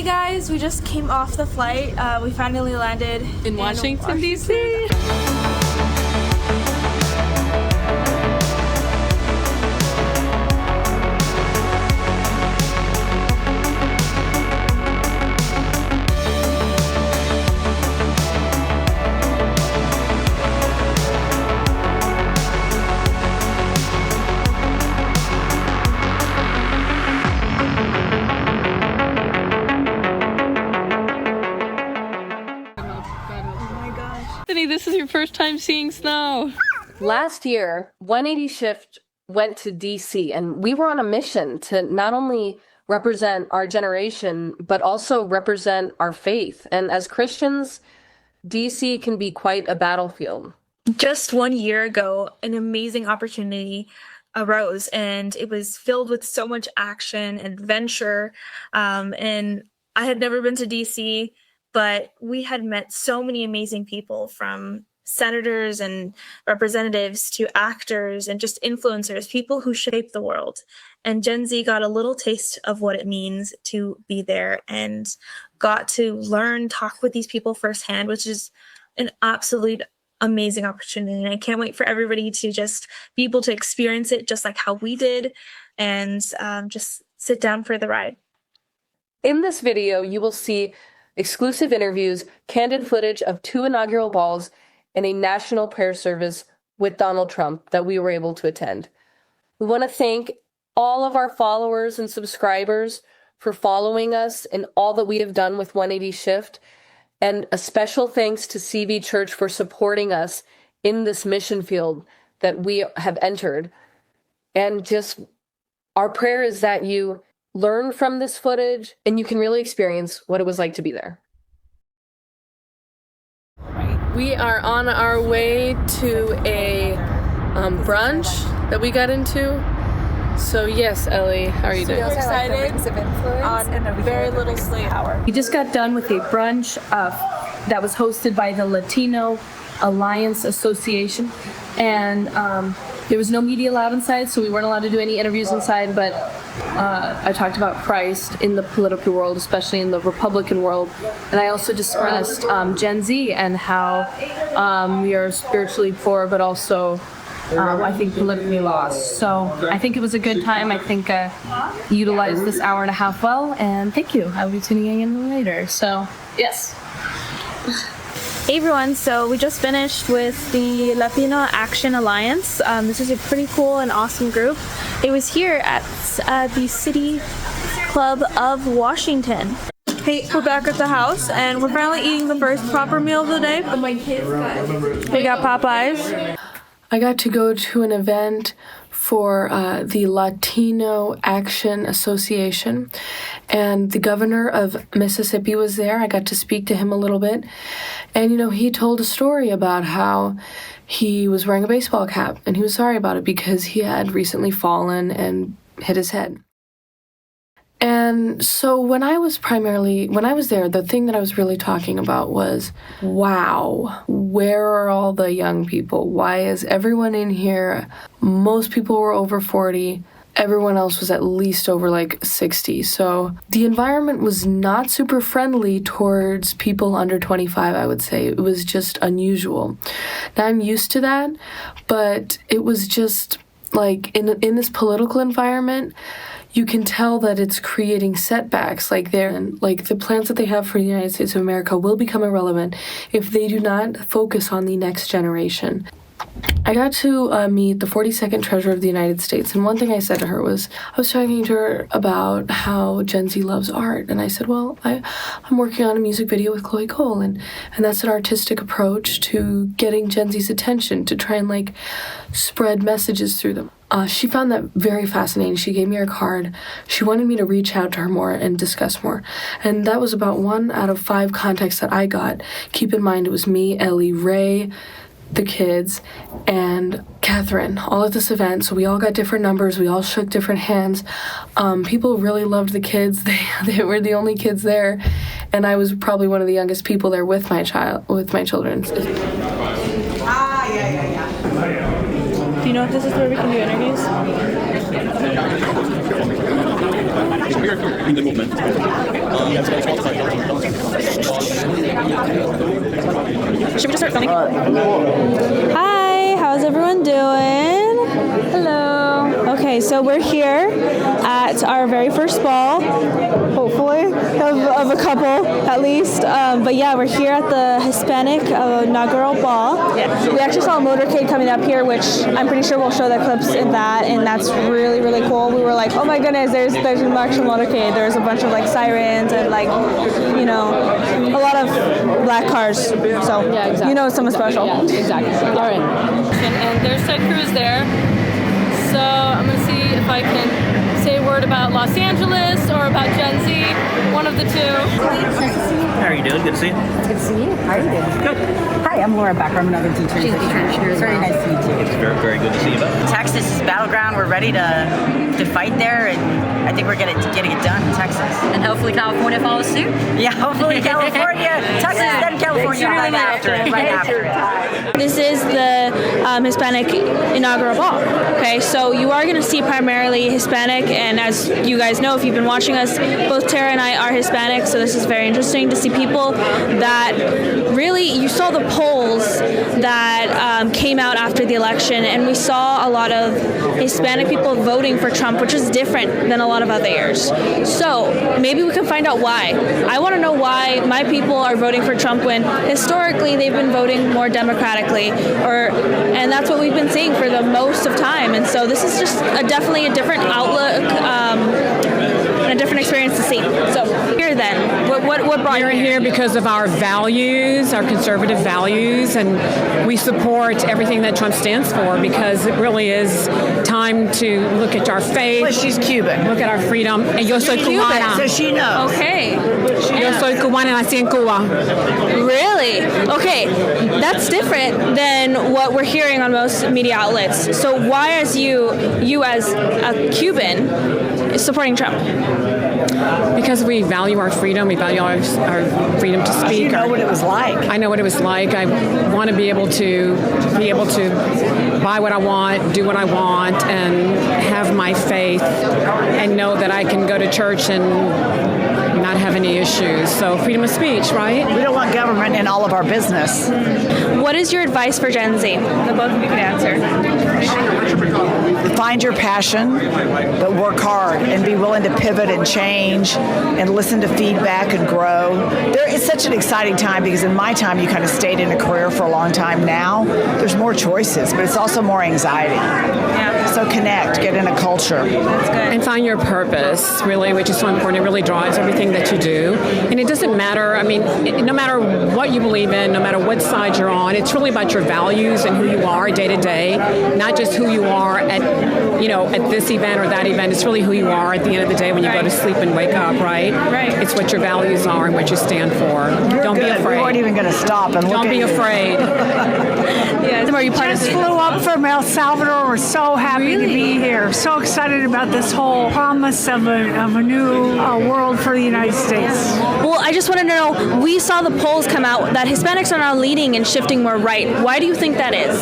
guys, we just came off the flight. We finally landed in Washington, D.C. This is your first time seeing snow. Last year, 180 Shift went to DC, and we were on a mission to not only represent our generation, but also represent our faith. And as Christians, DC can be quite a battlefield. Just 1 year ago, an amazing opportunity arose, and it was filled with so much action and adventure. And I had never been to DC, but we had met so many amazing people, from senators and representatives to actors and just influencers, people who shape the world. And Gen Z got a little taste of what it means to be there and got to learn, talk with these people firsthand, which is an absolute amazing opportunity. And I can't wait for everybody to just be able to experience it just like how we did, and just sit down for the ride. In this video, you will see exclusive interviews, candid footage of 2 inaugural balls, and a national prayer service with Donald Trump that we were able to attend. We want to thank all of our followers and subscribers for following us and all that we have done with 180 Shift, and a special thanks to CV Church for supporting us in this mission field that we have entered. And just our prayer is that you learn from this footage and you can really experience what it was like to be there. We are on our way to a brunch that we got into. So yes, Ellie, how are you doing? So excited on a very little sleep. We just got done with a brunch that was hosted by the Latino Alliance Association, and there was no media allowed inside, so we weren't allowed to do any interviews inside, but I talked about Christ in the political world, especially in the Republican world, and I also discussed Gen Z and how we are spiritually poor, but also I think politically lost. So I think it was a good time. I think utilized this hour and a half well, and thank you. I'll be tuning in later. So yes. Hey everyone, so we just finished with the Latino Action Alliance. This is a pretty cool and awesome group. It was here at the City Club of Washington. Hey, we're back at the house, and we're finally eating the first proper meal of the day. We got Popeyes. I got to go to an event for the Latino Action Association, and the governor of Mississippi was there. I got to speak to him a little bit, and he told a story about how he was wearing a baseball cap, and he was sorry about it because he had recently fallen and hit his head. And so when I was there, the thing that I was really talking about was, wow, where are all the young people? Why is everyone in here? Most people were over 40. Everyone else was at least over 60. So the environment was not super friendly towards people under 25, I would say. It was just unusual. Now I'm used to that, but it was just in this political environment, you can tell that it's creating setbacks. The plans that they have for the United States of America will become irrelevant if they do not focus on the next generation. I got to meet the 42nd Treasurer of the United States, and one thing I said to her was, I was talking to her about how Gen Z loves art, and I said, well, I'm working on a music video with Chloe Cole, and that's an artistic approach to getting Gen Z's attention, to try and spread messages through them. She found that very fascinating. She gave me her card. She wanted me to reach out to her more and discuss more. And that was about 1 out of 5 contacts that I got. Keep in mind, it was me, Ellie, Ray, the kids, and Catherine, all at this event. So we all got different numbers. We all shook different hands. People really loved the kids. They were the only kids there. And I was probably one of the youngest people there with my children. Do you know if this is where we can do interviews? in the movement. Should we just start filming? Hi, how's everyone doing? Hello. Okay, so we're here at our very first ball, hopefully, of a couple at least. But yeah, we're here at the Hispanic Inaugural Ball. Yeah. We actually saw a motorcade coming up here, which I'm pretty sure we'll show the clips in that, and that's really, really cool. We were like, oh my goodness, there's an actual motorcade. There's a bunch of like sirens and like, you know, a lot of black cars. So yeah, exactly. You know, someone special. Yeah, exactly. All right. And there's Ted Cruz there. So I'm going to see if I can say a word about Los Angeles or about Gen Z, one of the two. How are you doing? Good to see you. Good to see you. How are you doing? Good. Hi, I'm Laura Becker. I'm another teacher. She's a teacher as Very well. nice to meet you. It's very, very good to see you both. Texas is battleground. We're ready to fight there, and I think we're getting it done in Texas. And hopefully California follows suit. Yeah, hopefully California, Texas, then California right after it. Right after it. This is the Hispanic Inaugural Ball. Okay, so you are going to see primarily Hispanic, and as you guys know, if you've been watching us, both Tara and I are Hispanic, so this is very interesting to see people that really, you saw the polls that came out after the election, and we saw a lot of Hispanic people voting for Trump, which is different than a lot of other years. So maybe we can find out why. I want to know why my people are voting for Trump when historically they've been voting more democratically, and that's what we've been seeing for the most of time. And so this is just definitely a different outlook and a different experience to see. So here then, what brought you We're here because of our values, our conservative values, and we support everything that Trump stands for because it really is time to look at our faith. Well, she's Cuban. Look at our freedom. And yo soy cubana. So she knows. Okay. Yo soy cubana, nací en Cuba. Really? Okay, that's different than what we're hearing on most media outlets. So why, as you as a Cuban, supporting Trump? Because we value our freedom, we value our freedom to speak. You know what it was like. I know what it was like. I want to be able to buy what I want, do what I want, and have my faith, and know that I can go to church and not have any issues. So freedom of speech, right? We don't want government in all of our business. What is your advice for Gen Z? The both of you can answer. Find your passion, but work hard and be willing to pivot and change and listen to feedback and grow. It's such an exciting time because in my time, you kind of stayed in a career for a long time. Now, there's more choices, but it's also more anxiety. Yeah. So connect, get in a culture. That's good. And find your purpose, really, which is so important. It really drives everything that you do. And it doesn't matter, I mean, no matter what you believe in, no matter what side you're on, it's really about your values and who you are day to day, not just who you are at this event or that event. It's really who you are at the end of the day when you go to sleep and wake up, right? Right. It's what your values are and what you stand for. Don't be afraid. We weren't even going to stop and look Don't at be you. afraid. Yeah. Are you part of Just flew up from El Salvador. We're so happy to be here. So excited about this whole promise of a new world for the United States. Well, I just wanted to know, we saw the polls come out that Hispanics are now leading and shifting more right. Why do you think that is?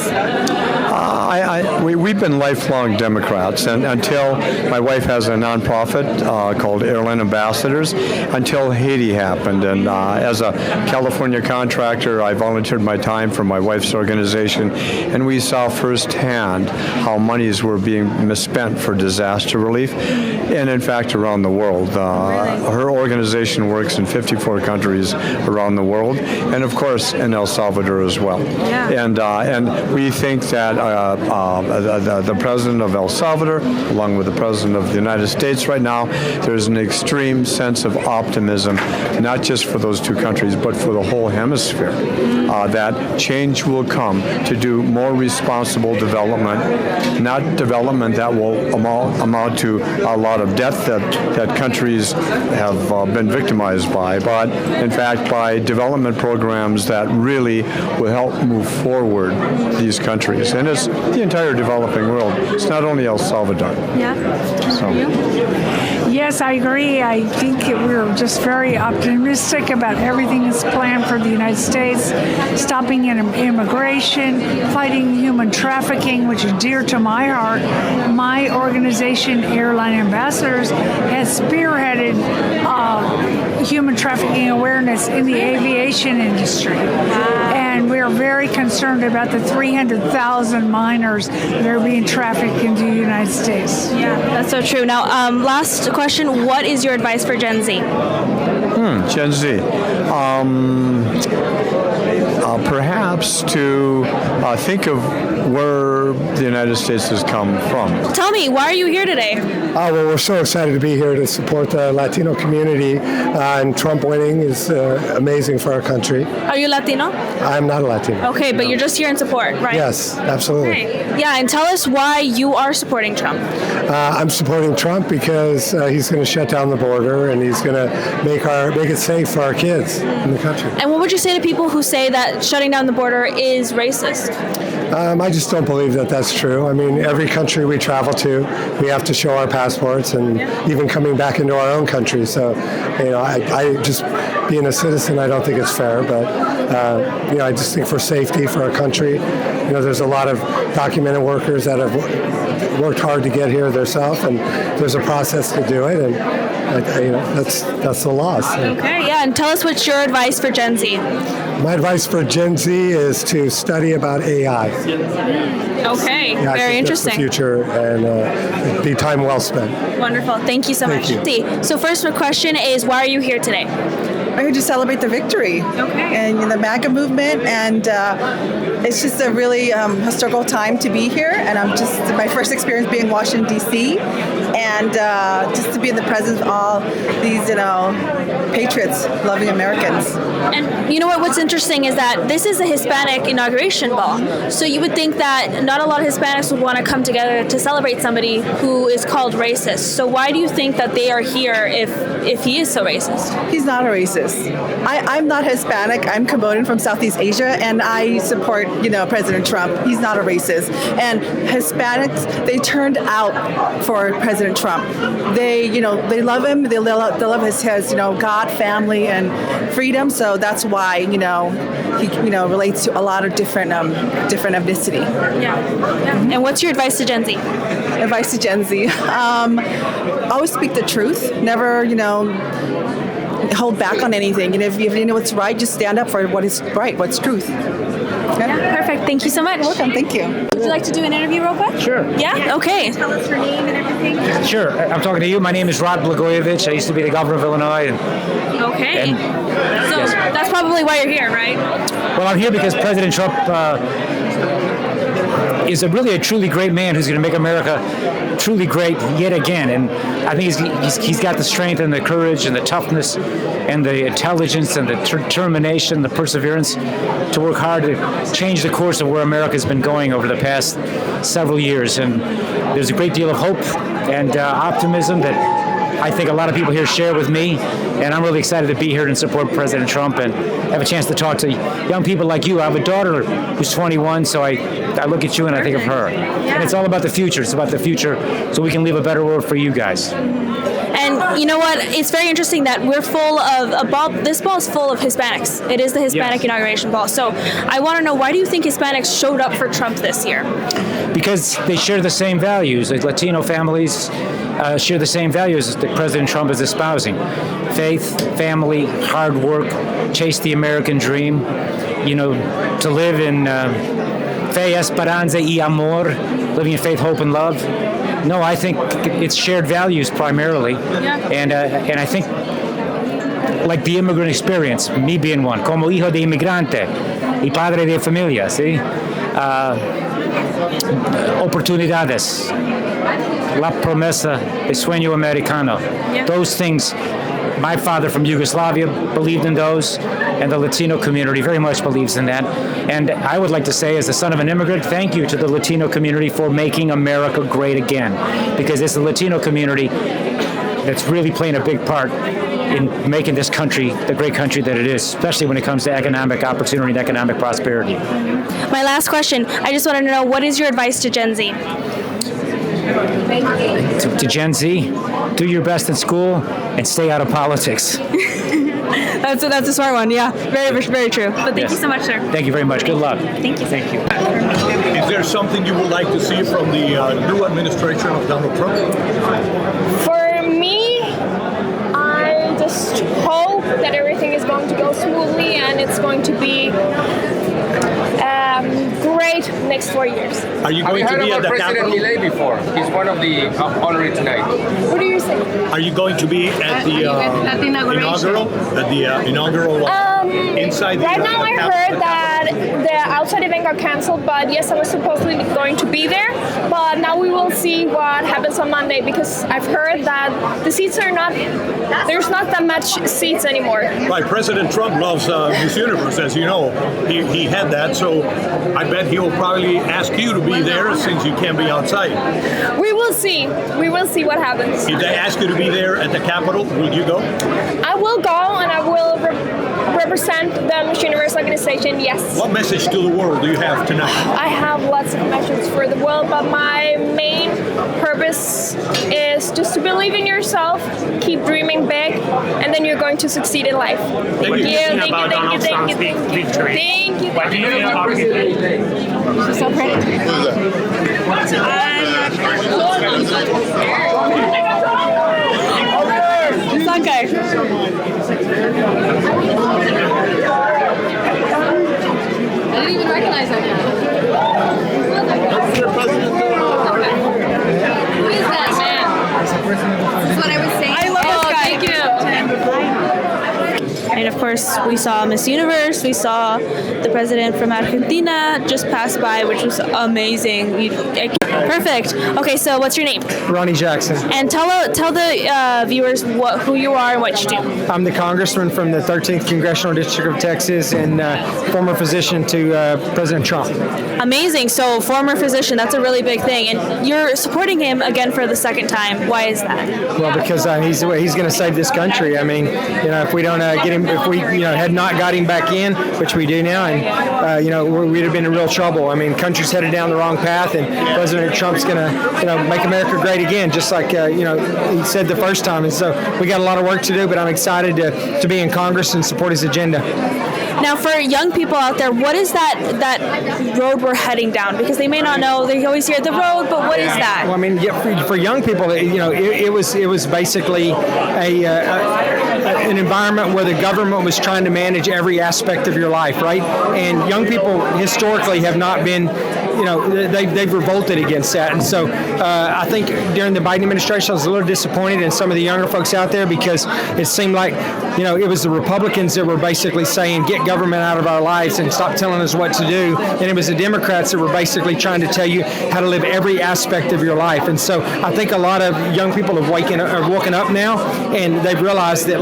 We've been lifelong Democrats, and until my wife has a nonprofit called Airline Ambassadors, until Haiti happened. And as a California contractor, I volunteered my time for my wife's organization, and we saw firsthand how monies were being misspent for disaster relief, and in fact around the world. Her organization works in 54 countries around the world, and of course in El Salvador as well. Yeah. And we think that the president of El Salvador, along with the president of the United States right now, there's an extreme sense of optimism, not just for those two countries, but for the whole hemisphere, that change will come to do more responsible development, not development that will amount to a lot of death that countries have been victimized by, but in fact by development programs that really will help move forward these countries. And it's the entire developing world. It's not only El Salvador. Yeah. So. Yes, I agree. I think we're just very optimistic about everything that's planned for the United States, stopping immigration, fighting human trafficking, which is dear to my heart. My organization, Airline Ambassadors, has spearheaded human trafficking awareness in the aviation industry. And we're very concerned about the 300,000 minors that are being trafficked into the United States. Yeah, that's so true. Now, last question, what is your advice for Gen Z? Gen Z. Perhaps to think of where the United States has come from. Tell me, why are you here today? Well, we're so excited to be here to support the Latino community, and Trump winning is amazing for our country. Are you Latino? I'm not a Latino. Okay, but you're just here in support, right? Yes, absolutely. Okay. Yeah, and tell us why you are supporting Trump. I'm supporting Trump because he's going to shut down the border and he's going to make it safe for our kids in the country. And what would you say to people who say that shutting down the border is racist? I just don't believe that that's true. I mean, every country we travel to, we have to show our passports, and even coming back into our own country. So, I just, being a citizen, I don't think it's fair. But, I just think for safety for our country, there's a lot of documented workers that have worked hard to get here themselves, and there's a process to do it. And, that's the law. So. Okay, yeah, and tell us what's your advice for Gen Z. My advice for Gen Z is to study about AI. Okay, Yeah, very interesting. That's the future, and be time well spent. Wonderful. Thank you so much. So first question is, why are you here today? I'm here to celebrate the victory and the MAGA movement, and it's just a really historical time to be here. And I'm just my first experience being in Washington D.C. and just to be in the presence of all these patriots, loving Americans. And you know what? What's interesting is that this is a Hispanic Inauguration Ball. So you would think that not a lot of Hispanics would want to come together to celebrate somebody who is called racist. So why do you think that they are here if he is so racist? He's not a racist. I'm not Hispanic. I'm Cambodian from Southeast Asia, and I support, President Trump. He's not a racist. And Hispanics, they turned out for President Trump. They love him. They love his God, family, and freedom. So that's why, he, relates to a lot of different ethnicity. Yeah. And what's your advice to Gen Z? Advice to Gen Z. Always speak the truth. Never, hold back on anything. And if you know what's right, just stand up for what is right, what's truth. Okay? Yeah, perfect. Thank you so much. You're welcome. Thank you. Would you like to do an interview real quick? Sure. Yeah? Okay. Tell us your name and everything. Sure. I'm talking to you. My name is Rod Blagojevich. I used to be the governor of Illinois. Okay. So that's probably why you're here, right? Well, I'm here because President Trump is really a truly great man who's going to make America truly great yet again. And I think he's got the strength and the courage and the toughness and the intelligence and the determination, the perseverance to work hard to change the course of where America's been going over the past several years. And there's a great deal of hope and optimism that I think a lot of people here share with me, and I'm really excited to be here and support President Trump and have a chance to talk to young people like you. I have a daughter who's 21, so I look at you and I think of her. And it's all about the future. It's about the future so we can leave a better world for you guys. And you know what? It's very interesting that we're full of a ball. This ball is full of Hispanics. It is the Hispanic Inauguration Ball. So I want to know, why do you think Hispanics showed up for Trump this year? Because they share the same values. Like Latino families share the same values that President Trump is espousing. Faith, family, hard work, chase the American dream, to live in fe, esperanza y amor, living in faith, hope, and love. No, I think it's shared values primarily. Yeah. And I think, like the immigrant experience, me being one, como hijo de inmigrante y padre de familia, ¿sí? Oportunidades, la promesa de sueño americano. Yeah. Those things, my father from Yugoslavia believed in those, and the Latino community very much believes in that. And I would like to say, as the son of an immigrant, thank you to the Latino community for making America great again, because it's the Latino community that's really playing a big part in making this country the great country that it is, especially when it comes to economic opportunity and economic prosperity. My last question, I just wanted to know, what is your advice to Gen Z? To Gen Z, do your best in school and stay out of politics. That's a smart one, yeah. Very true. But thank you so much, sir. Thank you very much. Good luck. Thank you. Thank you. Is there something you would like to see from the new administration of Donald Trump? For me, I just hope that everything is going to go smoothly and it's going to be great next 4 years. Are you going to be at the Capitol? President Milei before. He's one of the honorary tonight. What do you say? Are you going to be at the at the inauguration. inaugural inside the Right now I Capitol? heard that the outside event got canceled, but yes, I was supposedly going to be there. But now we will see what happens on Monday, because I've heard that the seats are not, there's not that much seats anymore. Right, President Trump loves Miss Universe, as you know. He had that, so I bet he will probably ask you to be there since you can't be outside. We will see. We will see what happens. If they ask you to be there at the Capitol, will you go? I will go and I will represent the Miss Universe organization, yes. What message to the world do you have tonight? I have lots of messages for the world, but my main purpose is just to believe in yourself, keep dreaming big, and then you're going to succeed in life. Thank you. Thank you. Thank you. What do you think about She's so pretty. It's okay. I didn't even recognize that guy. Who is that man? That's what I was saying. I love this guy. Thank you. And of course, we saw Miss Universe, we saw the president from Argentina just pass by, which was amazing. Perfect. Okay, so what's your name? Ronnie Jackson. And tell the viewers who you are and what you do. I'm the congressman from the 13th Congressional District of Texas and former physician to President Trump. Amazing. So former physician, that's a really big thing. And you're supporting him again for the second time. Why is that? Well, because he's going to save this country. I mean, if we don't get him, if we had not got him back in, which we do now, and we'd have been in real trouble. I mean, country's headed down the wrong path, and President Trump's going to make America great again, just like he said the first time. And so we got a lot of work to do, but I'm excited to be in Congress and support his agenda. Now, for young people out there, what is that road we're heading down? Because they may not know. They always hear the road, but what is that? Well, I mean, for young people, it was basically an environment where the government was trying to manage every aspect of your life, right? And young people historically have not been. They've revolted against that. And so I think during the Biden administration, I was a little disappointed in some of the younger folks out there, because it seemed like, it was the Republicans that were basically saying, get government out of our lives and stop telling us what to do. And it was the Democrats that were basically trying to tell you how to live every aspect of your life. And so I think a lot of young people have woken up now, and they've realized that,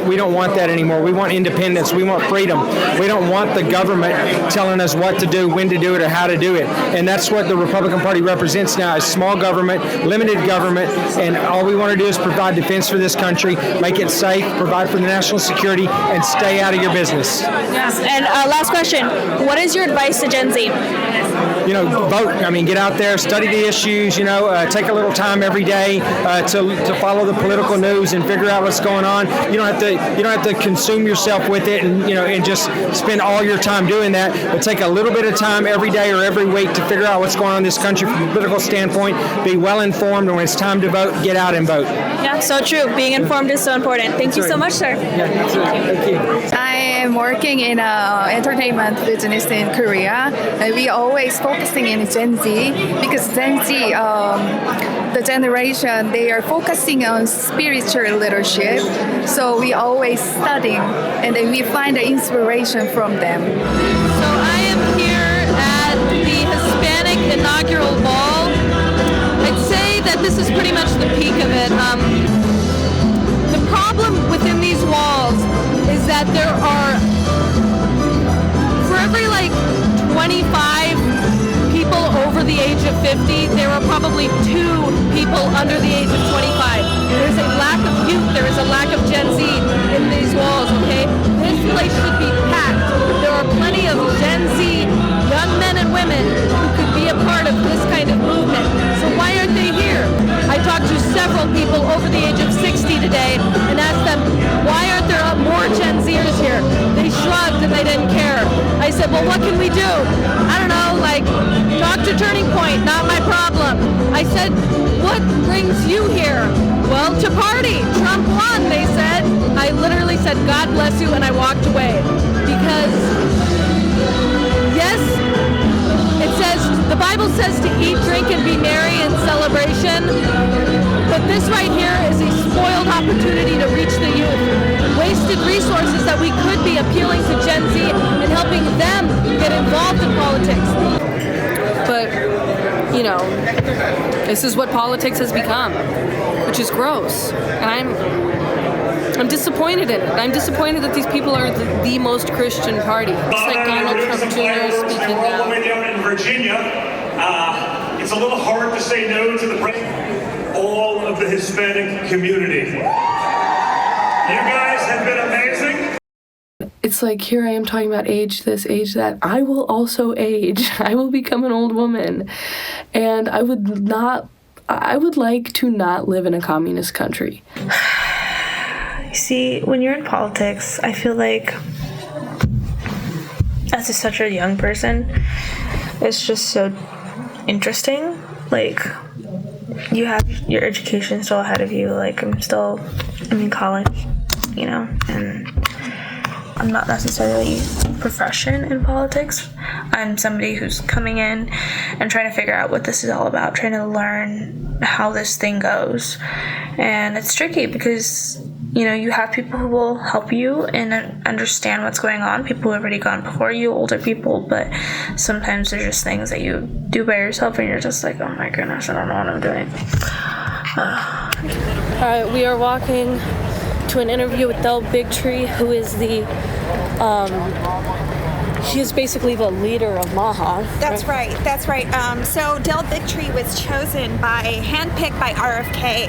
we don't want that anymore. We want independence. We want freedom. We don't want the government telling us what to do, when to do it, or how to do it. And that's what the Republican Party represents now, is small government, limited government, and all we want to do is provide defense for this country, make it safe, provide for the national security, and stay out of your business. Yes. And last question, what is your advice to Gen Z? Vote. I mean, get out there, study the issues, take a little time every day to follow the political news and figure out what's going on. You don't have to consume yourself with it and just spend all your time doing that, but take a little bit of time every day or every week to figure out what's going on in this country from a political standpoint, be well informed, and when it's time to vote, get out and vote. Yeah, so true. Being informed is so important. Thank you so much, sir. Yeah, thank you. I am working in entertainment business in Korea, and we always focusing in Gen Z, because Gen Z, the generation, they are focusing on spiritual leadership. So we always studying, and then we find the inspiration from them. So I am here at the Hispanic Inaugural Ball. I'd say that this is pretty much the peak of it. The problem within these walls is that there are, for every 25 people over the age of 50, there are probably 2 people under the age of 25. There's a lack of youth. There is a lack of Gen Z in these walls, okay? This place should be packed. There are plenty of Gen Z young men and women who could be a part of this kind of movement. So why aren't they here? I talked to several people over the age of 60 today and asked them, why aren't there more Gen Zers here? They shrugged and they didn't care. I said, well, what can we do? I don't know, like, talk to Turning Point, not my problem. I said, what brings you here? Well, to party. Trump won, they said. I literally said, God bless you, and I walked away. Because, yes, it says, the Bible says to eat, drink, and be merry in celebration. But this right here is a spoiled opportunity to reach the youth. Wasted resources that we could be appealing to Gen Z and helping them get involved in politics. But, you know, this is what politics has become, which is gross. And I'm disappointed in it. I'm disappointed that these people are the most Christian party. It's like Donald Trump Jr. speaking all the way down in Virginia. It's a little hard to say no to the president. All of the Hispanic community. You guys have been amazing. It's like, here I am talking about age this, age that. I will also age. I will become an old woman. And I would like to not live in a communist country. See, when you're in politics, I feel like as such a young person, it's just so interesting. Like, you have your education still ahead of you. Like, I'm in college, you know, and I'm not necessarily a profession in politics. I'm somebody who's coming in and trying to figure out what this is all about, trying to learn how this thing goes. And it's tricky because, you know, you have people who will help you and understand what's going on, people who have already gone before you, older people, but sometimes there's just things that you do by yourself and you're just like, oh my goodness, I don't know what I'm doing. All right, we are walking to an interview with Del Bigtree, who is she is basically the leader of MAHA. That's right. So Del Bigtree was chosen handpicked by RFK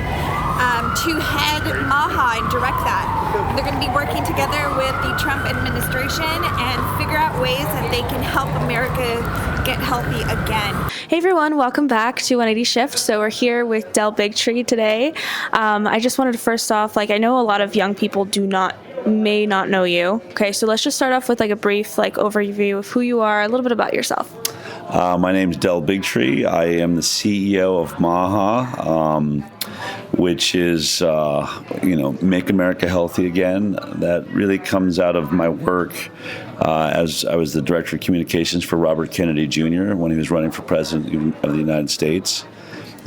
to head MAHA and direct that. They're going to be working together with the Trump administration and figure out ways that they can help America get healthy again. Hey everyone, welcome back to 180 Shift. So we're here with Del Bigtree today. I just wanted to first off, I know a lot of young people may not know you. Okay, so let's just start off with a brief overview of who you are, a little bit about yourself. My name's Del Bigtree. I am the CEO of MAHA, which is, Make America Healthy Again. That really comes out of my work as I was the Director of Communications for Robert Kennedy Jr. when he was running for President of the United States.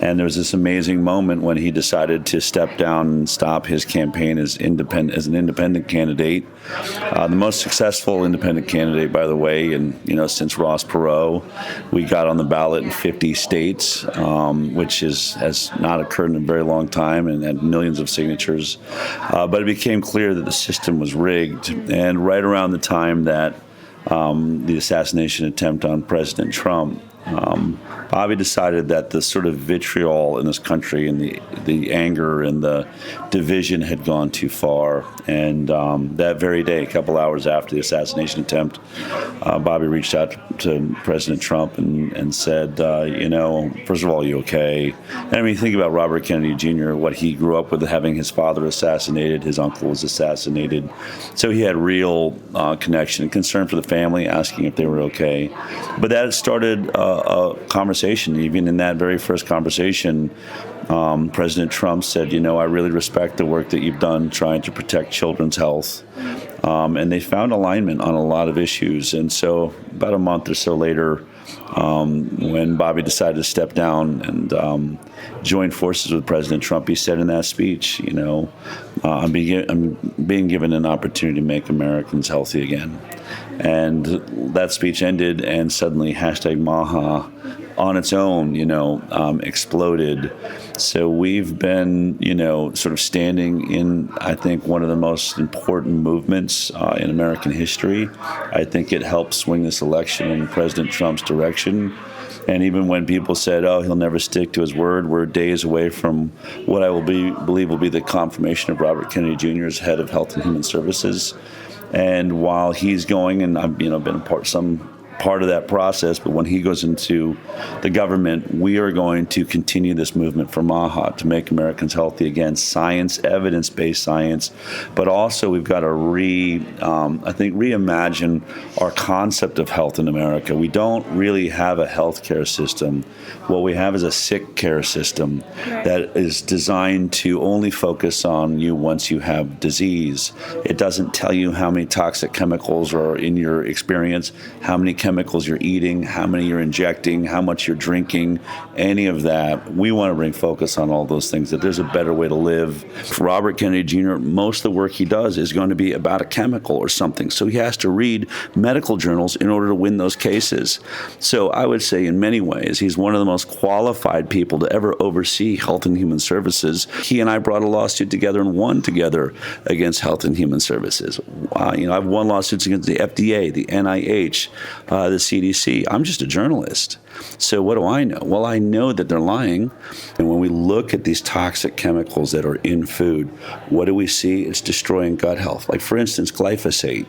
And there was this amazing moment when he decided to step down and stop his campaign as an independent candidate. The most successful independent candidate, by the way, and since Ross Perot, we got on the ballot in 50 states, which has not occurred in a very long time, and had millions of signatures. But it became clear that the system was rigged. And right around the time that the assassination attempt on President Trump, Bobby decided that the sort of vitriol in this country and the anger and the division had gone too far. And that very day, a couple hours after the assassination attempt, Bobby reached out to President Trump and said, first of all, are you okay? And I mean, think about Robert Kennedy Jr., what he grew up with, having his father assassinated, his uncle was assassinated. So he had real connection and concern for the family, asking if they were okay. But that started a conversation. Even in that very first conversation, President Trump said, I really respect the work that you've done trying to protect children's health. And they found alignment on a lot of issues. And so about a month or so later, when Bobby decided to step down and join forces with President Trump, he said in that speech, I'm being given an opportunity to make Americans healthy again. And that speech ended, and suddenly #MAHA on its own, exploded. So we've been, sort of standing in, I think, one of the most important movements in American history. I think it helped swing this election in President Trump's direction. And even when people said, oh, he'll never stick to his word, we're days away from what I believe will be the confirmation of Robert Kennedy Jr. as head of Health and Human Services. And while he's going, and I've been some part of that process, but when he goes into the government, we are going to continue this movement for MAHA to make Americans healthy again, science, evidence-based science, but also we've got to reimagine our concept of health in America. We don't really have a healthcare system. What we have is a sick care system that is designed to only focus on you once you have disease. It doesn't tell you how many toxic chemicals are in your experience, how many chemicals you're eating, how many you're injecting, how much you're drinking, any of that. We want to bring focus on all those things, that there's a better way to live. For Robert Kennedy Jr., most of the work he does is going to be about a chemical or something. So he has to read medical journals in order to win those cases. So I would say in many ways, he's one of the most qualified people to ever oversee Health and Human Services. He and I brought a lawsuit together and won together against Health and Human Services. I've won lawsuits against the FDA, the NIH, the CDC. I'm just a journalist. So what do I know? Well, I know that they're lying. And when we look at these toxic chemicals that are in food, what do we see? It's destroying gut health. Like, for instance, glyphosate,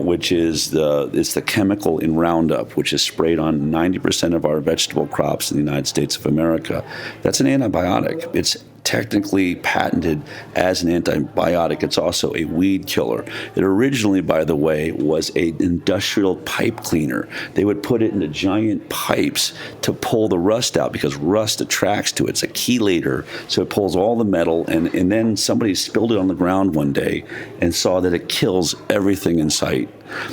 which is the chemical in Roundup, which is sprayed on 90% of our vegetable crops in the United States of America. That's an antibiotic. It's technically patented as an antibiotic. It's also a weed killer. It originally, by the way, was an industrial pipe cleaner. They would put it into giant pipes to pull the rust out because rust attracts to it. It's a chelator, so it pulls all the metal, and then somebody spilled it on the ground one day and saw that it kills everything in sight.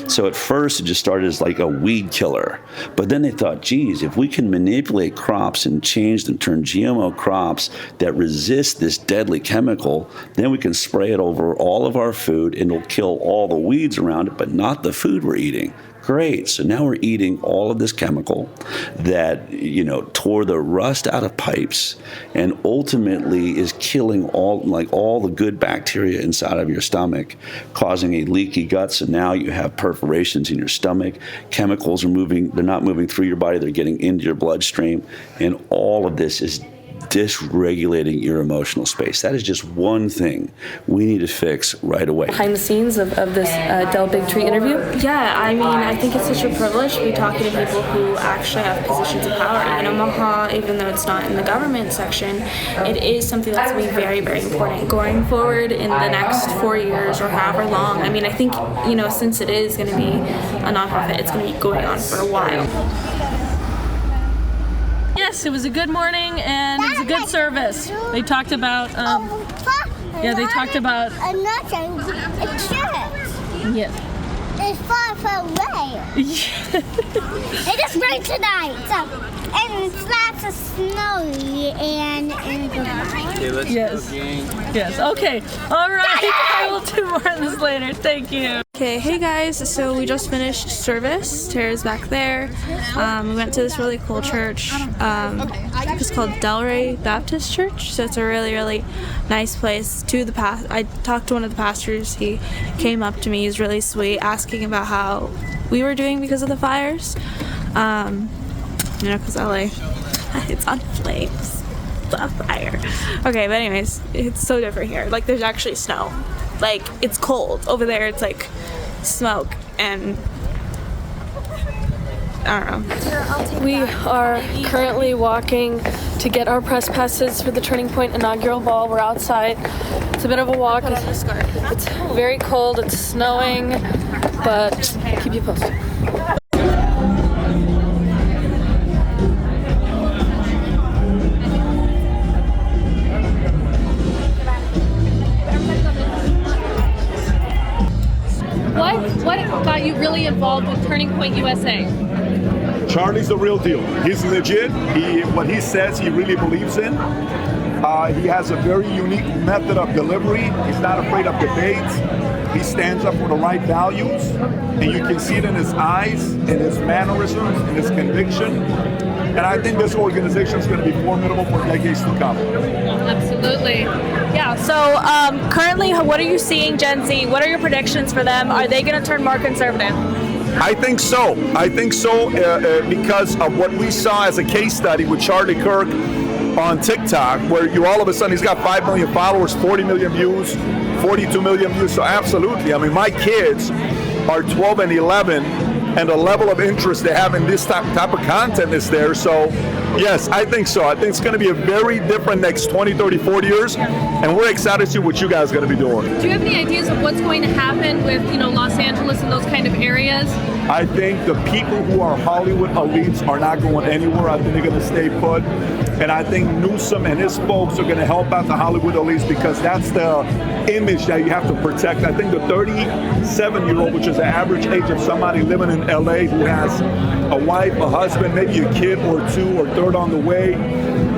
So at first it just started as like a weed killer, but then they thought, geez, if we can manipulate crops and change them, turn GMO crops that resist this deadly chemical, then we can spray it over all of our food and it'll kill all the weeds around it, but not the food we're eating. Great. So now we're eating all of this chemical that, tore the rust out of pipes and ultimately is killing all the good bacteria inside of your stomach, causing a leaky gut. So now you have perforations in your stomach. Chemicals are moving. They're not moving through your body. They're getting into your bloodstream. And all of this is dysregulating your emotional space. That is just one thing we need to fix right away. Behind the scenes of this Del Bigtree interview? Yeah, I think it's such a privilege to be talking to people who actually have positions of power. MAHA, even though it's not in the government section, it is something that's going to be very, very important going forward in the next 4 years or however long. I think, since it is going to be a nonprofit, it's going to be going on for a while. Yes, it was a good morning and it was a good service. They talked about, a church. Yes. It's far away. It is rain tonight, and it's lots of snowy and okay, let's yes. Okay. All right. I will do more of this later. Thank you. Okay, hey guys, so we just finished service. Tara's back there. We went to this really cool church. It's called Delray Baptist Church, so it's a really, really nice place. I talked to one of the pastors. He came up to me, he's really sweet, asking about how we were doing because of the fires. Because LA, it's on flames. The fire. Okay, but anyways, it's so different here. Like, there's actually snow. Like, it's cold. Over there, it's like smoke and I don't know. We are currently walking to get our press passes for the Turning Point Inaugural Ball. We're outside. It's a bit of a walk. It's very cold. It's snowing, but keep you posted. What got you really involved with Turning Point USA? Charlie's the real deal. He's legit. What he says, he really believes in. He has a very unique method of delivery. He's not afraid of debates. He stands up for the right values, and you can see it in his eyes, in his mannerisms, in his conviction. And I think this organization is going to be formidable for decades to come. Absolutely. Yeah, so currently, what are you seeing, Gen Z? What are your predictions for them? Are they going to turn more conservative? I think so. Because of what we saw as a case study with Charlie Kirk on TikTok, where you all of a sudden, he's got 5 million followers, 40 million views, 42 million views. So absolutely. I mean, my kids are 12 and 11, and the level of interest they have in this type of content is there. So yes, I think so. I think it's going to be a very different next 20, 30, 40 years, and we're excited to see what you guys are going to be doing. Do you have any ideas of what's going to happen with, Los Angeles and those kind of areas? I think the people who are Hollywood elites are not going anywhere. I think they're going to stay put. And I think Newsom and his folks are going to help out the Hollywood elites, because that's the image that you have to protect. I think the 37-year-old, which is the average age of somebody living in LA who has a wife, a husband, maybe a kid or two or third on the way,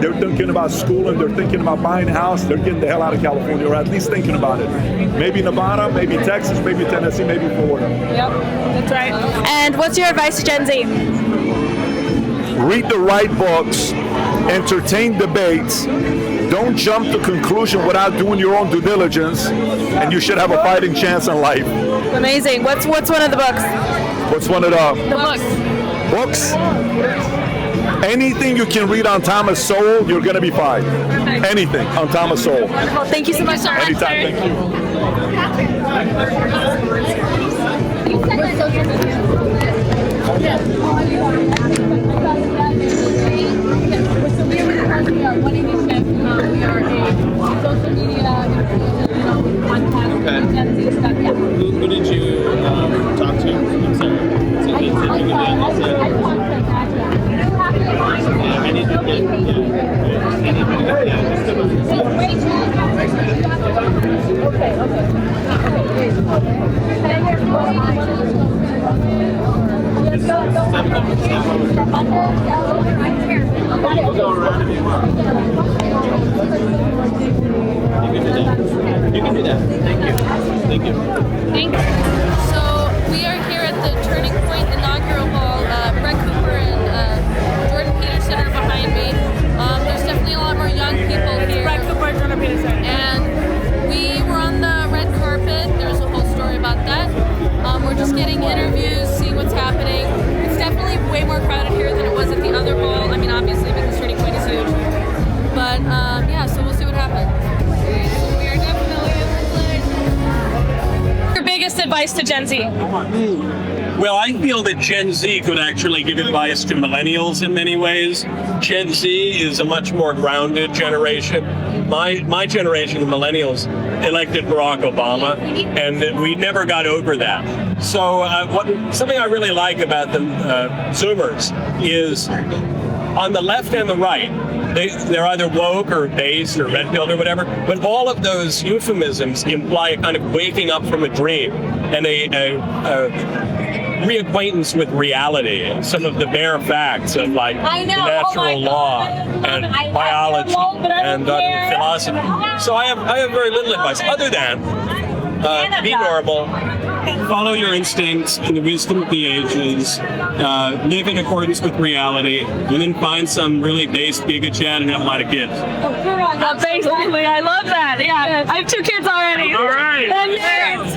they're thinking about school and they're thinking about buying a house, they're getting the hell out of California, or at least thinking about it. Maybe Nevada, maybe Texas, maybe Tennessee, maybe Florida. Yep, that's right. And what's your advice to Gen Z? Read the right books, entertain debates, don't jump to conclusion without doing your own due diligence, and you should have a fighting chance in life. Amazing. What's one of the books? What's one of the books? Books? Anything you can read on Thomas Sowell, you're going to be fine. Anything on Thomas Sowell. Well, thank you so much. Anytime, thank you. Who did you talk to? You can do that. Thank you. So we are here at the Turning Point Inaugural Ball. Brett Cooper and Jordan Peterson are behind me. There's definitely a lot more young people here. Brett Cooper and Jordan Peterson. And we were on the red carpet. There's a whole story about that. We're just getting interviews, seeing what's happening. It's definitely way more crowded here than it was at the other ball. I mean, obviously, because Turning Point is huge. But yeah, so we'll see what happens. We are definitely in the your biggest advice to Gen Z? Well, I feel that Gen Z could actually give advice to millennials in many ways. Gen Z is a much more grounded generation. My generation of millennials elected Barack Obama, and we never got over that. So something I really like about the Zoomers is on the left and the right, they're either woke or based or red-pilled or whatever, but all of those euphemisms imply a kind of waking up from a dream and a reacquaintance with reality and some of the bare facts of like the natural law and biology and philosophy. So I have very little advice other than be normal, follow your instincts and the wisdom of the ages, live in accordance with reality, and then find some really base gigachat and have a lot of kids. Basically, I love that. Yeah, I have 2 kids already. All right.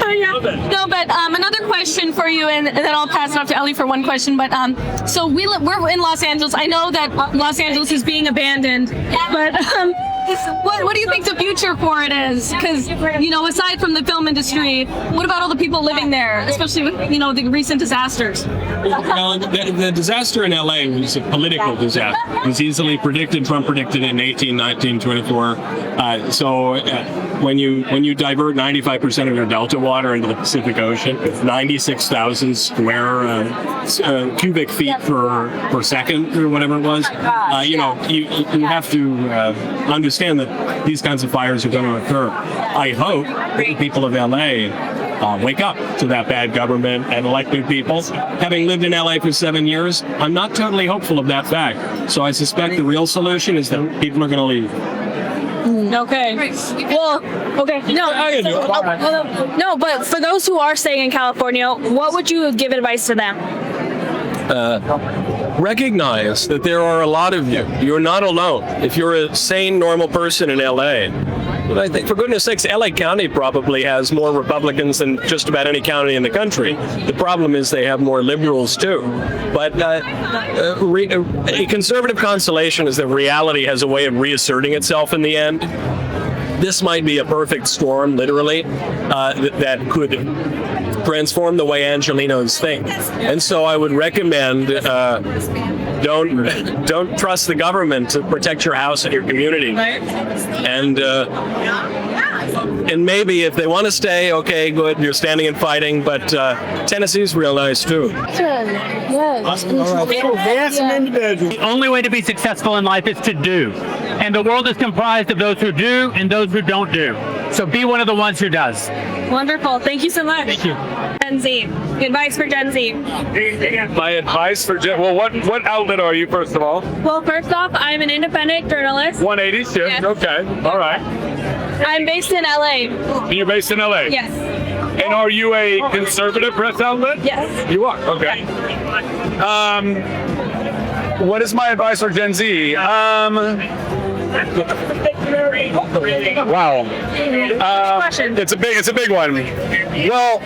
So, yeah. No, but another question for you, and then I'll pass it off to Ellie for one question. But so we're in Los Angeles. I know that Los Angeles is being abandoned, but what do you think the future for it is? Because aside from the film industry, what about all the people living there, especially with the recent disasters? Well, the disaster in LA was a political disaster. It was easily predicted. Trump predicted it in 18, 19, 24. When you divert 95% of your delta water into the Pacific Ocean, 96,000 square cubic feet per second or whatever it was, you have to understand that these kinds of fires are going to occur. I hope the people of LA wake up to that bad government and elected people. Having lived in LA for 7 years, I'm not totally hopeful of that fact. So I suspect the real solution is that people are going to leave. Okay. Well, okay. No, but for those who are staying in California, what would you give advice to them? Recognize that there are a lot of you. You're not alone. If you're a sane, normal person in LA, But I think, for goodness sakes, LA County probably has more Republicans than just about any county in the country. The problem is they have more liberals too. But a conservative consolation is that reality has a way of reasserting itself in the end. This might be a perfect storm, literally, that could transform the way Angelenos think. And so I would recommend don't trust the government to protect your house and your community. And maybe if they want to stay, okay, good, you're standing and fighting, but Tennessee's real nice too. The only way to be successful in life is to do. And the world is comprised of those who do and those who don't do. So be one of the ones who does. Wonderful. Thank you so much. Thank you. Gen Z. Advice for Gen Z. My advice for Gen... Well, what outlet are you, first of all? Well, first off, I'm an independent journalist. 180 shift. Yes. Okay. All right. I'm based in LA. You're based in LA? Yes. And are you a conservative press outlet? Yes. You are? Okay. What is my advice for Gen Z? Wow. It's a big one. Well,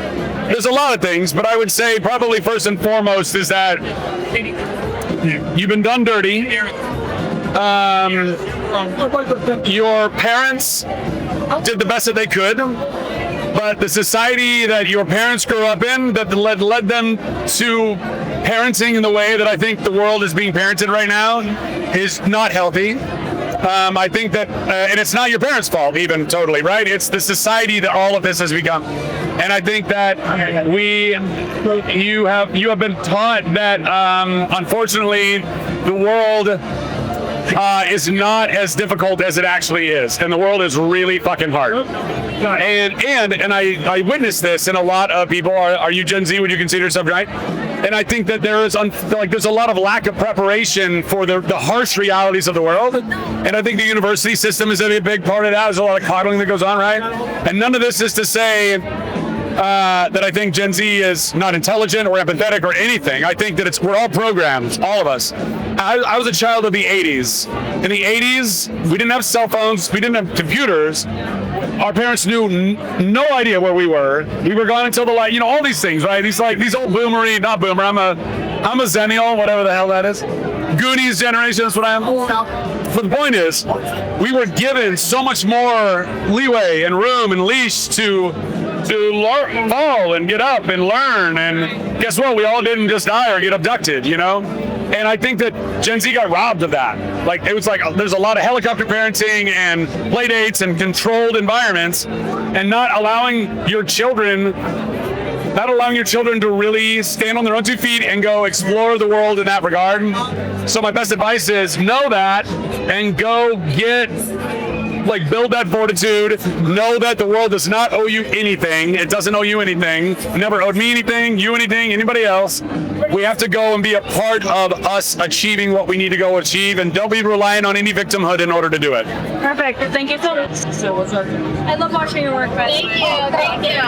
there's a lot of things, but I would say probably first and foremost is that you've been done dirty. Your parents did the best that they could, but the society that your parents grew up in that led them to parenting in the way that I think the world is being parented right now is not healthy. I think that, and it's not your parents' fault even totally, right? It's the society that all of this has become. And I think that you have been taught that, unfortunately, the world is not as difficult as it actually is, and the world is really fucking hard. And I witnessed this in a lot of people. Are you Gen Z? Would you consider yourself right? And I think that there's a lot of lack of preparation for the harsh realities of the world. And I think the university system is a big part of that. There's a lot of coddling that goes on, right? And none of this is to say that I think Gen Z is not intelligent or empathetic or anything. I think that we're all programmed, all of us. I was a child of the 80s. In the 80s, we didn't have cell phones, we didn't have computers. Our parents knew no idea where we were. We were gone until the light, all these things, right? These old not boomer, I'm a zennial, whatever the hell that is. Goonies generation, that's what I am. But the point is, we were given so much more leeway and room and leash to fall and get up and learn, and guess what? We all didn't just die or get abducted, And I think that Gen Z got robbed of that. It was there's a lot of helicopter parenting and play dates and controlled environments, and not allowing your children to really stand on their own 2 feet and go explore the world in that regard. So my best advice is know that and go build that fortitude. Know that the world does not owe you anything. It doesn't owe you anything. It never owed me anything, you anything, anybody else. We have to go and be a part of us achieving what we need to go achieve, and don't be relying on any victimhood in order to do it. Perfect. Thank you so much. I love watching your work, guys. Thank you.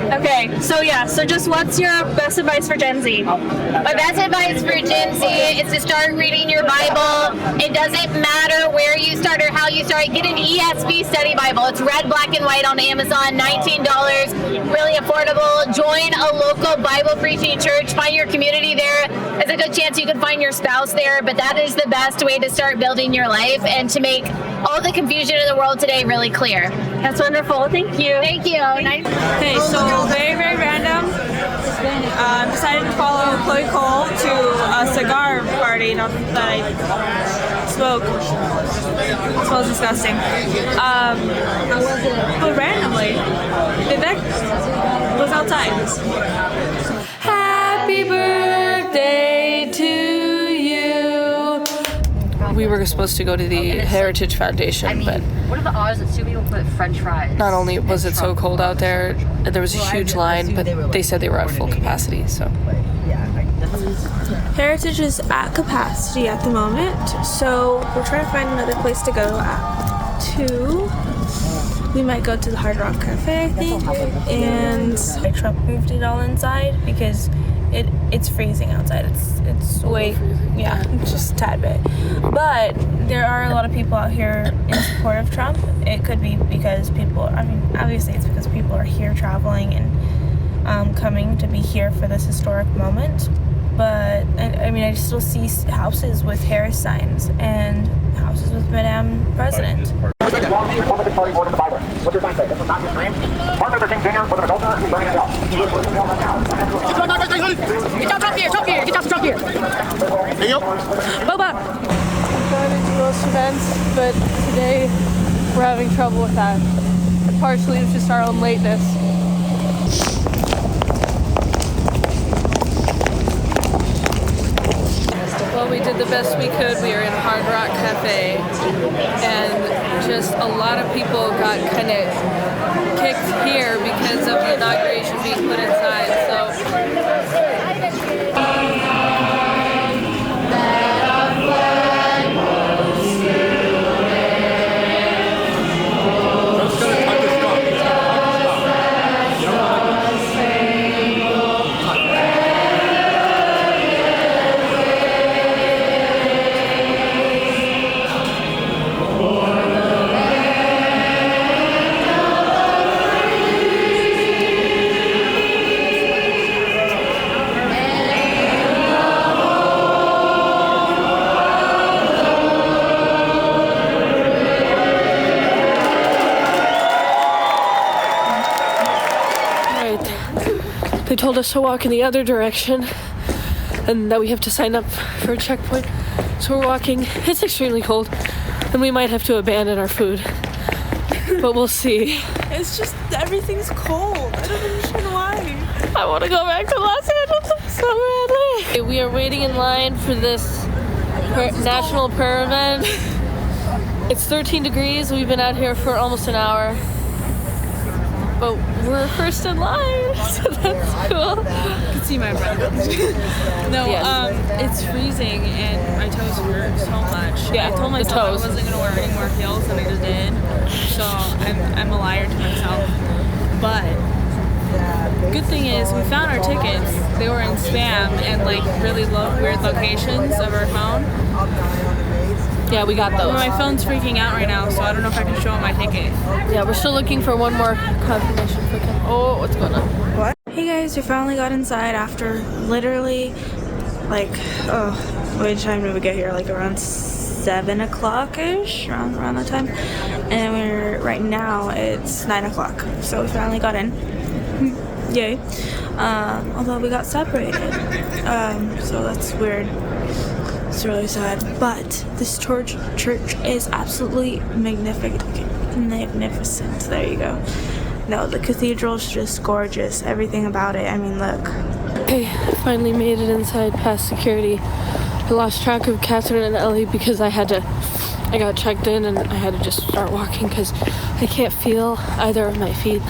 Okay, so just what's your best advice for Gen Z? My best advice for Gen Z is to start reading your Bible. It doesn't matter where you start or how you start. Get an ESV study Bible. It's red, black, and white on Amazon, $19, really affordable. Join a local Bible preaching church. Find your community there. There's a good chance you could find your spouse there, but that is the best way to start building your life and to make all the confusion in the world today really clear. That's wonderful. Thank you. Thank you. Nice. Okay, so very, very random. Decided to follow Chloe Cole to a cigar party. Not that I smoke. It smells disgusting. But randomly, Vivek was outside. Happy birthday to you. We were supposed to go to the Heritage Foundation, but what are the odds that two people put French fries? not only was it so cold out there, there was a huge line, but they said they were at full capacity, so. Heritage is at capacity at the moment, so we're trying to find another place to go at 2. We might go to the Hard Rock Cafe, I think, and Trump moved it all inside because it's freezing outside. It's way freezing. Yeah, just a tad bit. But there are a lot of people out here in support of Trump. It could be because obviously it's because people are here traveling and coming to be here for this historic moment. But I still see houses with Harris signs and houses with Madame President. Republican Party board in the Bible. What's your sign say? This is not your dream. Martin Luther King Jr. was an adulterer. He's burning in hell. Get down, Trump here, Trump here. Get down, Trump here. Hey, yo. Boba. I'm going to do most events, but today we're having trouble with that. Partially it's just our own lateness. Well, we did the best we could. We were in Hard Rock Cafe, and just a lot of people got kind of kicked here because of the inauguration being put inside. They told us to walk in the other direction and that we have to sign up for a checkpoint. So we're walking. It's extremely cold and we might have to abandon our food. But we'll see. It's just everything's cold. I don't understand why. I want to go back to Los Angeles so badly. We are waiting in line for this national prayer event. It's 13 degrees. We've been out here for almost an hour. But we're first in line, so that's cool. You can see my breath. No, it's freezing and my toes hurt so much. Yeah, I told myself I wasn't going to wear any more heels and I just did. So I'm a liar to myself. But good thing is we found our tickets. They were in spam and like really weird locations of our phone. Yeah, we got those. My phone's freaking out right now, so I don't know if I can show my ticket. Yeah, we're still looking for one more confirmation for Kim. Oh, what's going on? What? Hey guys, we finally got inside after literally, what time did we get here? Like around 7 o'clock-ish, around that time. And right now it's 9 o'clock, so we finally got in. Yay. Although we got separated, so that's weird. It's really sad, but this church is absolutely magnificent. There you go. No, the cathedral is just gorgeous. Everything about it. I mean, look. Okay, I finally made it inside past security. I lost track of Catherine and Ellie because I got checked in and I had to just start walking because I can't feel either of my feet.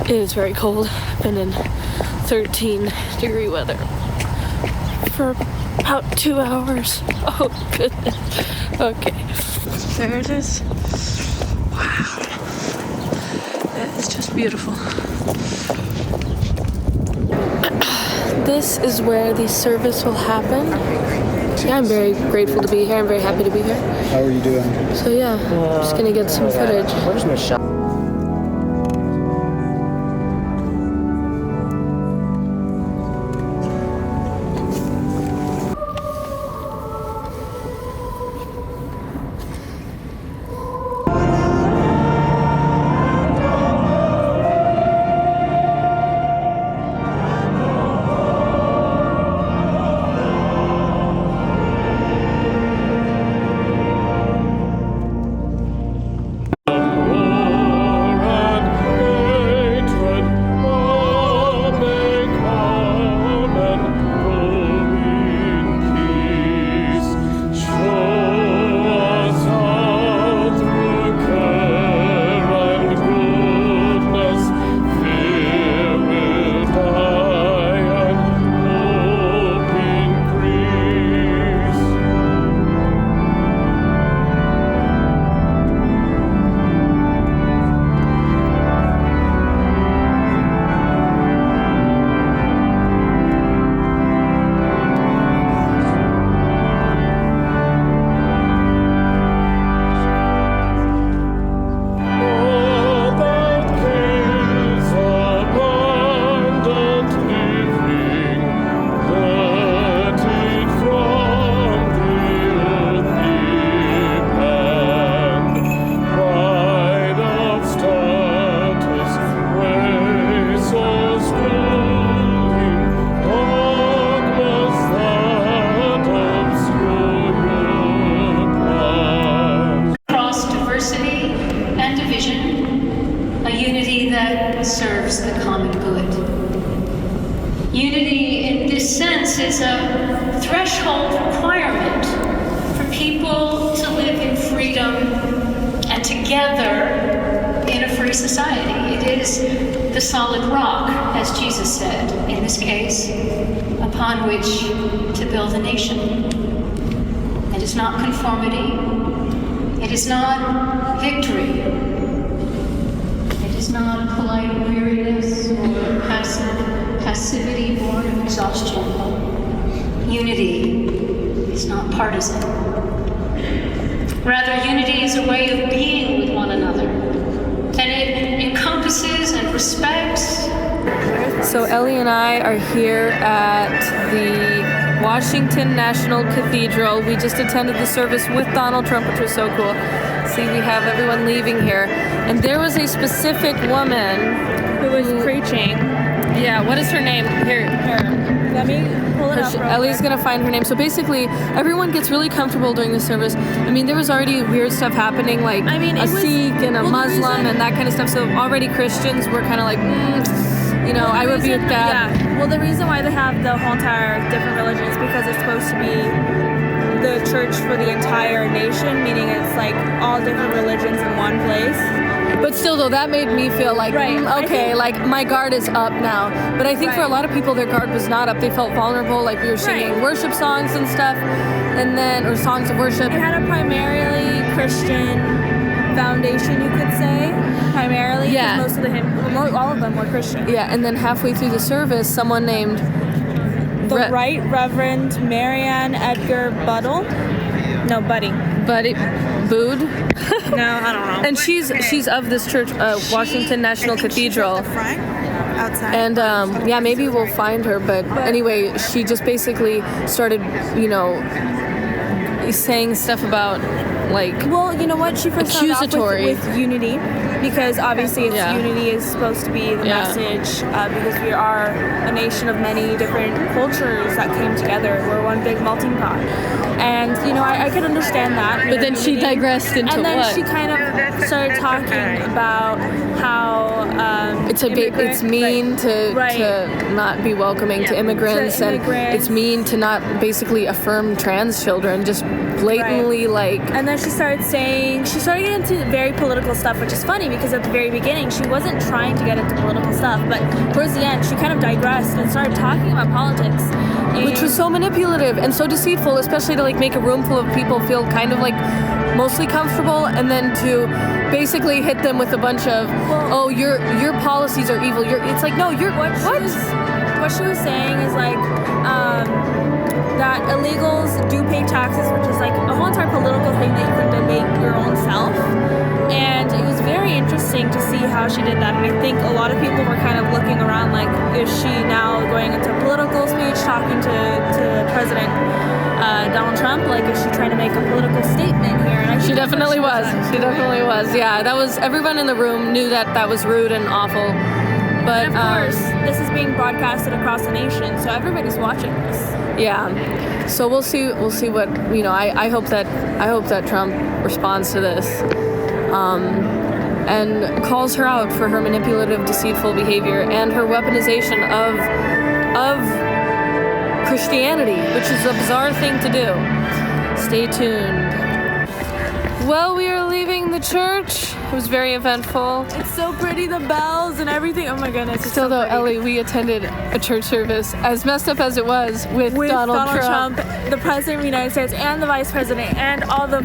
It is very cold. I've been in 13-degree weather for about 2 hours. Oh goodness. Okay. There it is. Wow. That is just beautiful. This is where the service will happen. Yeah, I'm very grateful to be here. I'm very happy to be here. How are you doing? So yeah, I'm just gonna get some footage. Where's Michelle? Unity in this sense is a threshold requirement for people to live in freedom and together in a free society. It is the solid rock, as Jesus said, in this case, upon which to build a nation. It is not conformity. It is not victory. It is not polite weariness or passivity born of exhaustion. Unity is not partisan. Rather, unity is a way of being with one another, and it encompasses and respects. So Ellie and I are here at the Washington National Cathedral. We just attended the service with Donald Trump, which was so cool. See, we have everyone leaving here. And there was a specific woman who was preaching. Yeah, what is her name? Here. Let me pull it up. Ellie's gonna find her name. So basically, everyone gets really comfortable during the service. I mean, there was already weird stuff happening, like a Sikh and a Muslim and that kind of stuff. So already Christians were kind of like, I rebuke that. Yeah. Well, the reason why they have the whole entire different religion is because it's supposed to be the church for the entire nation, meaning it's like all different religions in one place. But still, though, that made me feel like, okay, like my guard is up now. But I think for a lot of people, their guard was not up. They felt vulnerable, like we were singing worship songs and stuff, or songs of worship. It had a primarily Christian foundation, you could say, primarily. Yeah. Most of all of them were Christian. Yeah, and then halfway through the service, someone named the Right Reverend Marianne Edgar Buddy. Bood. No, I don't know. And she's of this church, Washington National Cathedral. Outside. And maybe we'll find her. But anyway, she just basically started, saying stuff about Well, you know what? She first accusatory with unity, because obviously unity is supposed to be the message, because we are a nation of many different cultures that came together. We're one big melting pot. And, I could understand that. But then she digressed into And then what? she kind of started talking about how it's mean to not be welcoming to immigrants, and it's mean to not basically affirm trans children, just blatantly And then she started getting into very political stuff, which is funny because at the very beginning she wasn't trying to get into political stuff, but towards the end she kind of digressed and started talking about politics. Which was so manipulative and so deceitful, especially to make a room full of people feel kind of mostly comfortable, and then to basically hit them with a bunch of, your policies are evil. It's like, no, what she was saying is that illegals do pay taxes, which is a whole entire political thing that you can debate your own self. And it was very interesting to see how she did that. And I think a lot of people were kind of looking around is she now going into a political speech talking to President Donald Trump? Is she trying to make a political statement here? And she definitely was. She definitely was. Yeah, that was, everyone in the room knew that was rude and awful. But and of course, this is being broadcasted across the nation, so everybody's watching this. Yeah. So we'll see what, I hope that Trump responds to this. And calls her out for her manipulative, deceitful behavior and her weaponization of Christianity, which is a bizarre thing to do. Stay tuned. Well, we are leaving the church. It was very eventful. It's so pretty, the bells and everything. Oh my goodness. Still, though, Ellie, we attended a church service, as messed up as it was, with Donald Trump, the President of the United States, and the Vice President, and all the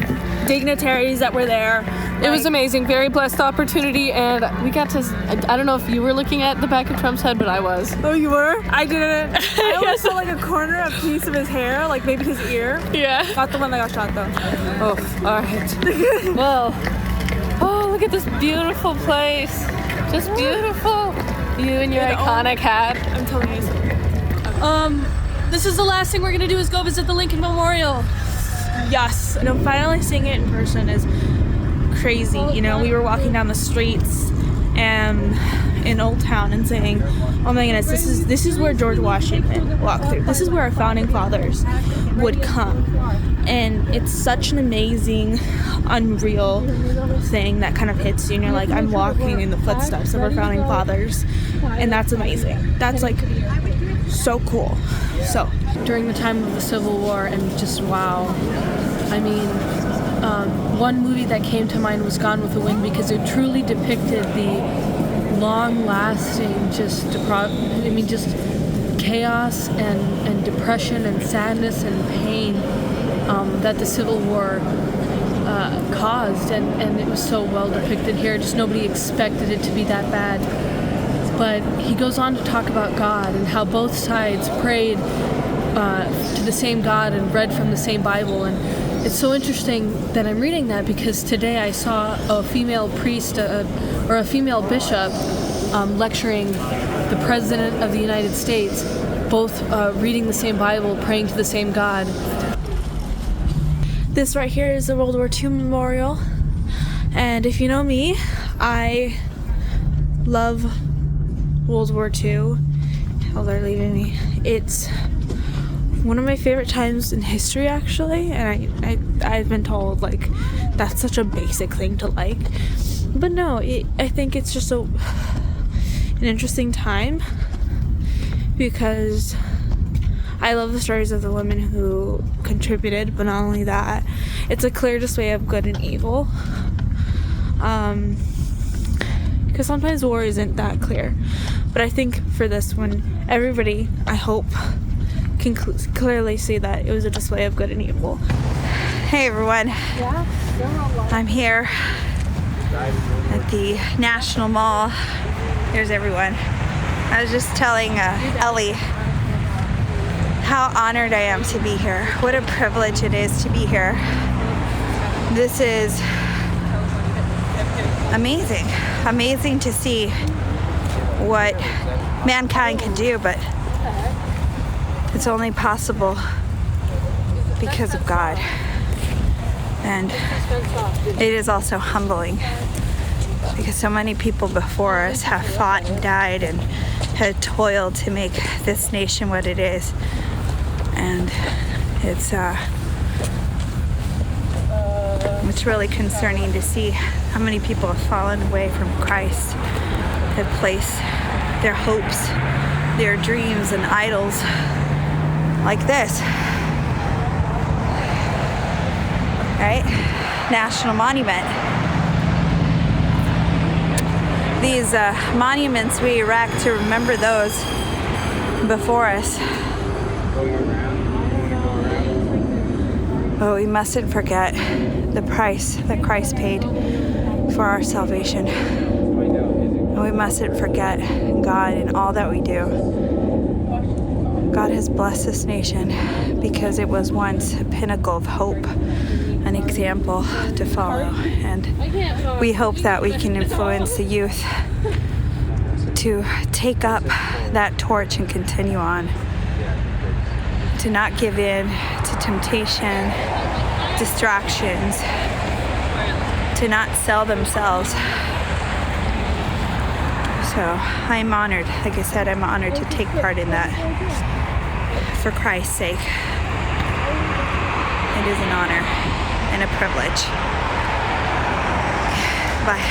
dignitaries that were there. It was amazing. Very blessed opportunity, and we got to, I don't know if you were looking at the back of Trump's head, but I was. Oh, you were? I didn't. I almost saw a corner, a piece of his hair, maybe his ear. Yeah. Not the one that got shot, though. Oh, all right. Well, look at this beautiful place. Just beautiful. You and your iconic hat. I'm telling you something. This is the last thing we're going to do is go visit the Lincoln Memorial. Yes. Finally seeing it in person is crazy. We were walking down the streets in Old Town and saying, oh my goodness, this is where George Washington walked through. This is where our founding fathers would come. And it's such an amazing, unreal thing that kind of hits you, and you're like, I'm walking in the footsteps of our founding fathers, and that's amazing. That's so cool. So during the time of the Civil War, and just wow. I mean, one movie that came to mind was Gone with the Wind, because it truly depicted the long-lasting, just chaos and depression and sadness and pain that the Civil War caused, and it was so well depicted here. Just nobody expected it to be that bad. But he goes on to talk about God and how both sides prayed to the same God and read from the same Bible. And it's so interesting that I'm reading that, because today I saw a female priest or a female bishop lecturing the President of the United States, both reading the same Bible, praying to the same God. this right here is the World War II memorial. And if you know me, I love World War II. Oh, they're leaving me. It's one of my favorite times in history, actually, and I've been told, like, that's such a basic thing to like. But no, I think it's just an interesting time, because I love the stories of the women who contributed, but not only that, it's a clear display of good and evil. Because sometimes war isn't that clear. But I think for this one, everybody, I hope, can clearly see that it was a display of good and evil. Hey everyone, I'm here at the National Mall. There's everyone. I was just telling Ellie how honored I am to be here. What a privilege it is to be here. This is amazing. Amazing to see what mankind can do, but it's only possible because of God. And it is also humbling, because so many people before us have fought and died and had toiled to make this nation what it is. And it's really concerning to see how many people have fallen away from Christ, have placed their hopes, their dreams and idols like this. Right? National Monument. These monuments we erect to remember those before us. But we mustn't forget the price that Christ paid for our salvation. And we mustn't forget God in all that we do. God has blessed this nation because it was once a pinnacle of hope, an example to follow. And we hope that we can influence the youth to take up that torch and continue on, to not give in to temptation, distractions, to not sell themselves. So I'm honored, like I said, I'm honored to take part in that for Christ's sake. It is an honor and a privilege. Bye.